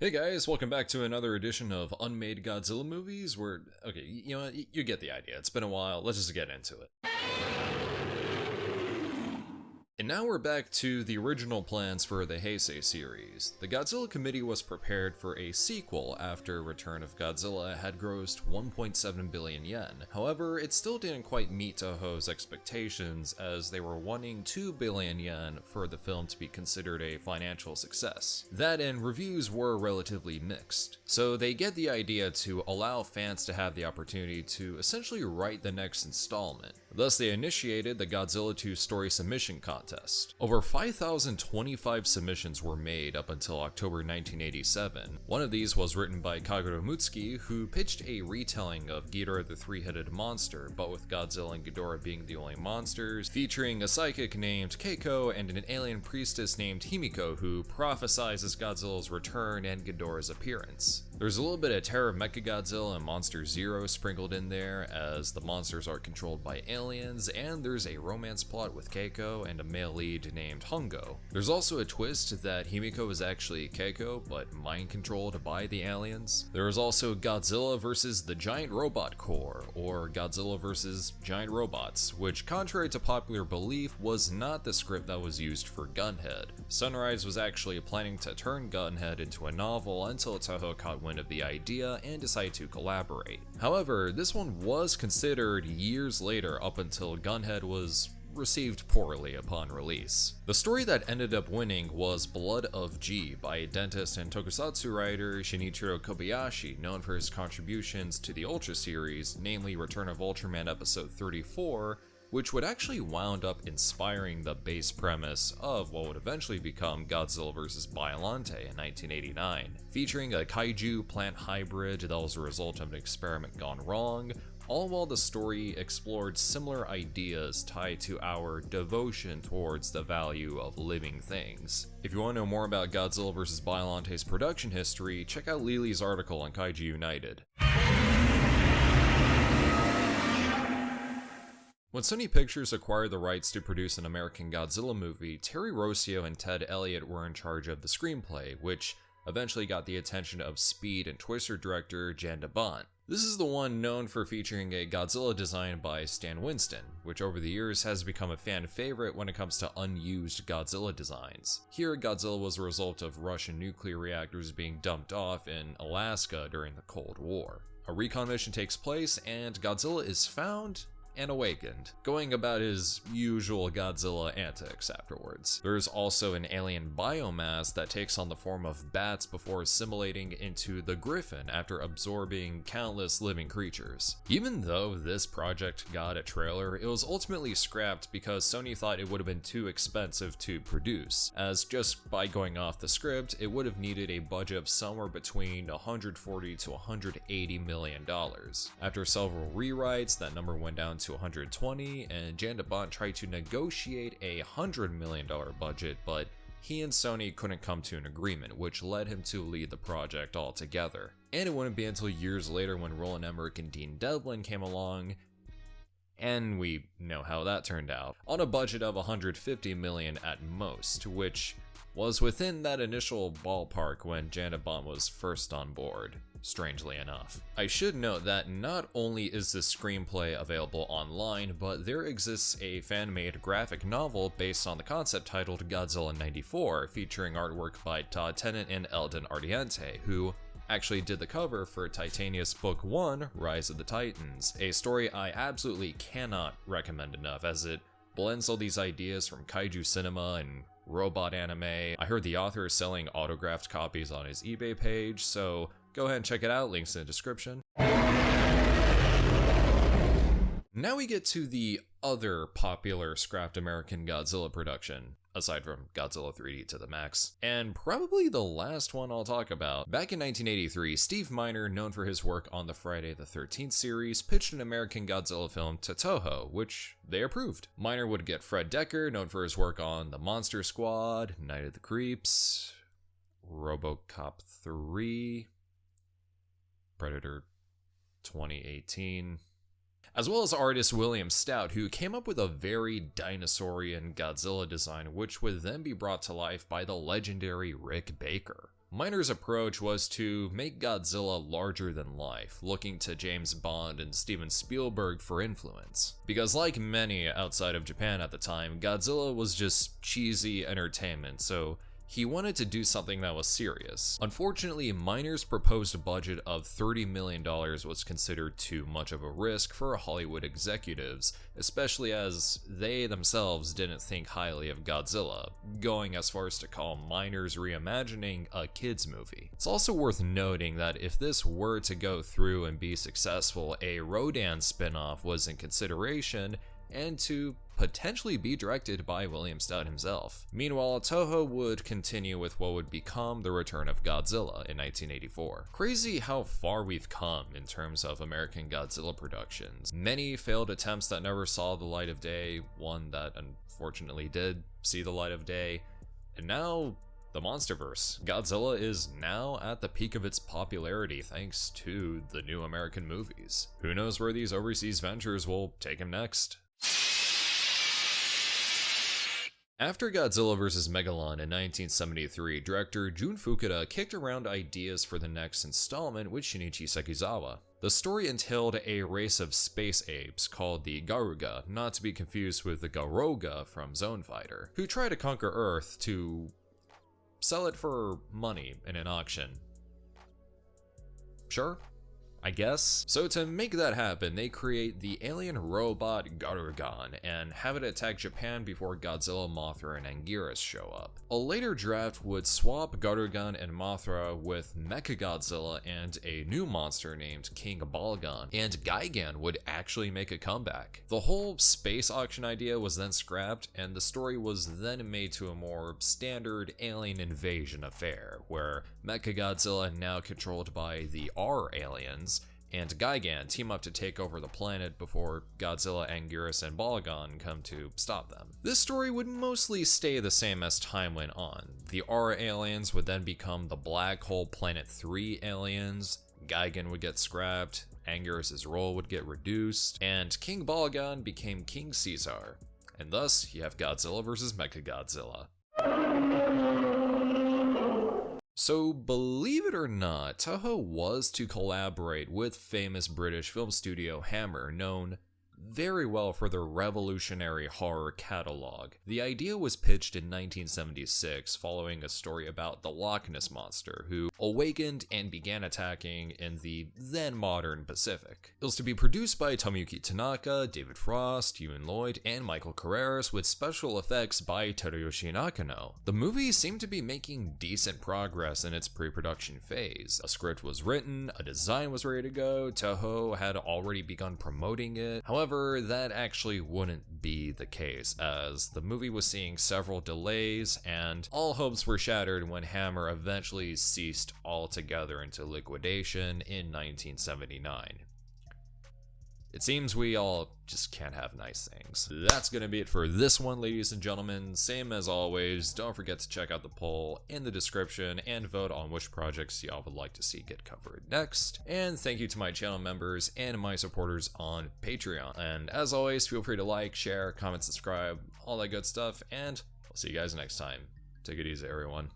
Hey guys, welcome back to another edition of Unmade Godzilla movies. Okay, you know what, you get the idea. It's been a while, let's just get into it. And now we're back to the original plans for the Heisei series. The Godzilla Committee was prepared for a sequel after Return of Godzilla had grossed 1.7 billion yen. However, it still didn't quite meet Toho's expectations, as they were wanting 2 billion yen for the film to be considered a financial success. That and reviews were relatively mixed. So they get the idea to allow fans to have the opportunity to essentially write the next installment. Thus, they initiated the Godzilla 2 story submission contest. Over 5,025 submissions were made up until October 1987. One of these was written by Kagura Mutsuki, who pitched a retelling of Ghidorah the Three-Headed Monster, but with Godzilla and Ghidorah being the only monsters, featuring a psychic named Keiko and an alien priestess named Himiko who prophesizes Godzilla's return and Ghidorah's appearance. There's a little bit of Terror of Mechagodzilla and Monster Zero sprinkled in there, as the monsters are controlled by aliens, and there's a romance plot with Keiko and a male lead named Hongo. There's also a twist that Himiko is actually Keiko, but mind-controlled by the aliens. There is also Godzilla vs. the Giant Robot Corps, or Godzilla vs. Giant Robots, which, contrary to popular belief, was not the script that was used for Gunhead. Sunrise was actually planning to turn Gunhead into a novel until Toho caught wind of the idea and decided to collaborate. However, this one was considered years later, up until Gunhead was received poorly upon release. The story that ended up winning was Blood of G by dentist and tokusatsu writer Shinichiro Kobayashi, known for his contributions to the Ultra series, namely Return of Ultraman episode 34, which would actually wound up inspiring the base premise of what would eventually become Godzilla vs. Biollante in 1989, featuring a kaiju plant hybrid that was a result of an experiment gone wrong, all while the story explored similar ideas tied to our devotion towards the value of living things. If you want to know more about Godzilla vs. Biollante's production history, check out Lily's article on Kaiju United. When Sony Pictures acquired the rights to produce an American Godzilla movie, Terry Rossio and Ted Elliott were in charge of the screenplay, which eventually got the attention of Speed and Twister director Jan de Bont. This is the one known for featuring a Godzilla design by Stan Winston, which over the years has become a fan favorite when it comes to unused Godzilla designs. Here, Godzilla was a result of Russian nuclear reactors being dumped off in Alaska during the Cold War. A recon mission takes place, and Godzilla is found and awakened, going about his usual Godzilla antics afterwards. There's also an alien biomass that takes on the form of bats before assimilating into the Griffin after absorbing countless living creatures. Even though this project got a trailer, it was ultimately scrapped because Sony thought it would have been too expensive to produce, as just by going off the script, it would have needed a budget of somewhere between $140 to $180 million. After several rewrites, that number went down to 120, and Jan de Bont tried to negotiate a $100 million budget, but he and Sony couldn't come to an agreement, which led him to lead the project altogether. And it wouldn't be until years later when Roland Emmerich and Dean Devlin came along, and we know how that turned out, on a budget of 150 million at most, which was within that initial ballpark when Jan de Bont was first on board, strangely enough. I should note that not only is this screenplay available online, but there exists a fan-made graphic novel based on the concept titled Godzilla 94, featuring artwork by Todd Tennant and Eldon Ardiente, who actually did the cover for Titanious Book 1, Rise of the Titans, a story I absolutely cannot recommend enough, as it blends all these ideas from kaiju cinema and robot anime. I heard the author is selling autographed copies on his eBay page, so go ahead and check it out, links in the description. Now we get to the other popular scrapped American Godzilla production, aside from Godzilla 3D to the max, and probably the last one I'll talk about. Back in 1983, Steve Miner, known for his work on the Friday the 13th series, pitched an American Godzilla film to Toho, which they approved. Miner would get Fred Dekker, known for his work on The Monster Squad, Night of the Creeps, RoboCop 3, Predator 2018, as well as artist William Stout, who came up with a very dinosaurian Godzilla design, which would then be brought to life by the legendary Rick Baker. Miner's approach was to make Godzilla larger than life, looking to James Bond and Steven Spielberg for influence. Because like many outside of Japan at the time, Godzilla was just cheesy entertainment, so he wanted to do something that was serious. Unfortunately, Miner's proposed budget of $30 million was considered too much of a risk for Hollywood executives, especially as they themselves didn't think highly of Godzilla, going as far as to call Miner's reimagining a kids movie. It's also worth noting that if this were to go through and be successful, a Rodan spin-off was in consideration, and to potentially be directed by William Stout himself. Meanwhile, Toho would continue with what would become the return of Godzilla in 1984. Crazy how far we've come in terms of American Godzilla productions. Many failed attempts that never saw the light of day, one that unfortunately did see the light of day, and now the Monsterverse. Godzilla is now at the peak of its popularity thanks to the new American movies. Who knows where these overseas ventures will take him next? After Godzilla vs. Megalon in 1973, director Jun Fukuda kicked around ideas for the next installment with Shinichi Sekizawa. The story entailed a race of space apes called the Garuga, not to be confused with the Garoga from Zone Fighter, who try to conquer Earth to sell it for money in an auction. Sure, I guess. So to make that happen, they create the alien robot Garugan and have it attack Japan before Godzilla, Mothra, and Anguirus show up. A later draft would swap Garugan and Mothra with Mecha Godzilla and a new monster named King Balgan, and Gigan would actually make a comeback. The whole space auction idea was then scrapped, and the story was then made to a more standard alien invasion affair, where Mecha Godzilla, now controlled by the R aliens, and Gigan team up to take over the planet before Godzilla, Anguirus, and Balgan come to stop them. This story would mostly stay the same as time went on. The R aliens would then become the Black Hole Planet 3 aliens, Gigan would get scrapped, Anguirus' role would get reduced, and King Balgan became King Caesar. And thus, you have Godzilla vs. Mechagodzilla. So, believe it or not, Toho was to collaborate with famous British film studio Hammer, known very well for their revolutionary horror catalog. The idea was pitched in 1976 following a story about the Loch Ness Monster, who awakened and began attacking in the then modern Pacific. It was to be produced by Tomoyuki Tanaka, David Frost, Ewan Lloyd, and Michael Carreras, with special effects by Teruyoshi Nakano. The movie seemed to be making decent progress in its pre-production phase. A script was written, a design was ready to go, Toho had already begun promoting it. However, that actually wouldn't be the case, as the movie was seeing several delays, and all hopes were shattered when Hammer eventually ceased altogether into liquidation in 1979. It seems we all just can't have nice things. That's gonna be it for this one, ladies and gentlemen. Same as always, don't forget to check out the poll in the description and vote on which projects y'all would like to see get covered next. And thank you to my channel members and my supporters on Patreon. And as always, feel free to like, share, comment, subscribe, all that good stuff, and I'll see you guys next time. Take it easy, everyone.